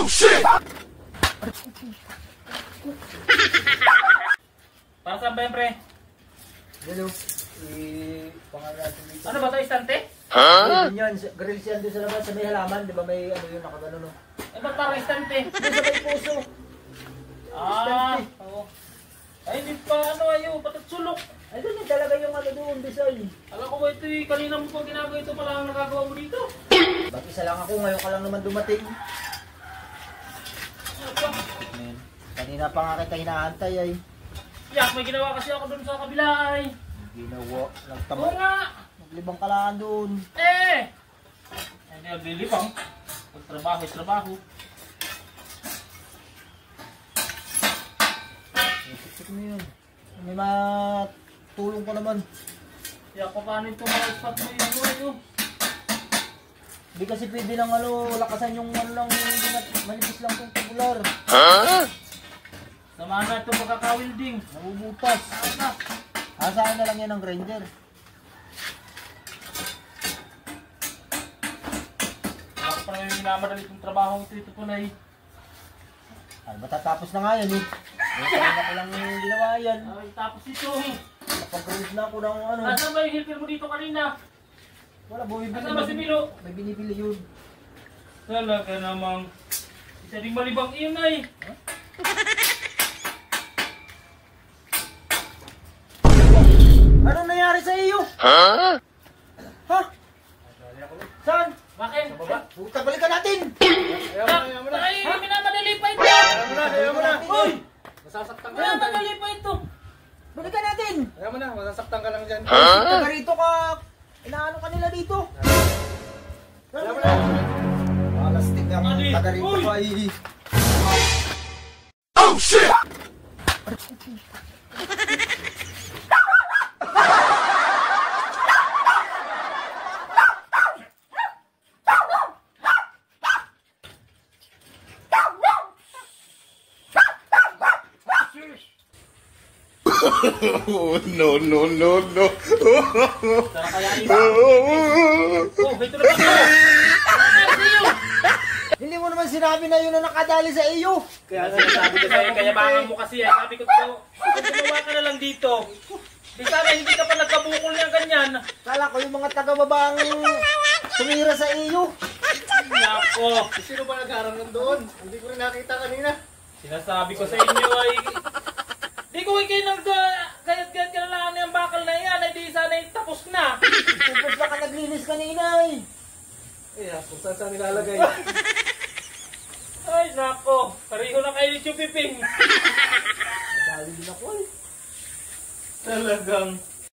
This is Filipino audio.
Oh shit! Para saan ba yan, pre? Hello. Pangalan natin dito. Ano ba ito, istante? Huh? Yan, grills yan doon sa labas, sa may halaman, di ba may ano yun, nakagano no? Eh, ba't parang istante? Doon sa may puso. Ah, oo. Ay, hindi pa ano ayo, patat sulok. Ay, doon yung talaga yung ano doon, design. Alam ko ba ito kanina mo pa ginagawa ito pala ang nagagawa mo dito? Ba't isa lang ako, ngayon ka lang naman dumating. Ano ba? Man, kanina pa nga kita hinaantay ay. Yak, may ginawa kasi ako dun sa kabila ay. Ginawa, Oo nagtamay. nga. Naglibang kalaan doon. Eh! Hindi ako lilipang. Pagtrabaho, trabaho. Isip mo yun. May matulong ko naman. Yak, paano ito mga spot mo yun? Ano? Hindi kasi pwede lang ano, lakasan yung ano lang, manipis lang itong tubular. Huh? Samahan na itong pagkaka-welding. Nabubutas. Saan na? Asahan na lang yan ng grinder. Ako pa naman yung minamadali itong trabaho ito po na eh. Ay, matatapos na nga yan eh. Kanina ko lang ginawa yan. Ay, tapos ito. Napag-grills na ako ng ano. Nasaan ba yung helper mo dito kanina? Wala, bumibili. Nasaan ba si Milo? May binibili yun. Talaga namang isa ding malibang iyon ay. Anong nangyari sa iyo? Huh? Ha? Saan? Bakit? Puta, balikan natin! Ay, minamadali pa ito! Ayaw mo na! Uy! Masasaktan ka lang. Minamadali pa ito! Balikan natin! Ayaw mo na, masasaktan ka lang dyan. Huh? Taga rito ka! Inaano ka nila dito? Ayaw mo na. Alastik ang Adi, taga rito uy! ka eh. Oh shit! Oh, no, no, no, no. Tara kaya ito! Oh, ito na ba ito? Hindi mo naman sinabi na yun na nakadali sa iyo! Kaya sinasabi ko sa'yo, kayabangan mo kasi eh. Sabi ko ito, gumawa ka na lang dito. Di sana hindi ka pa nagkabukol niya ganyan. Kala ko yung mga taga-babang tumira sa iyo! Nako, Sino ba nag-aaral doon? Hindi ko rin nakita kanina. sinasabi ko sa inyo ay... Di ko kayo nag-gayat-gayat ka na lang yung bakal na yan. Ay di sana tapos na. Tapos baka naglinis kanina eh! Eh, kung saan saan nilalagay. Ay nako, pareho na kayo ni Chupiping. Nadali din ako eh! Talagang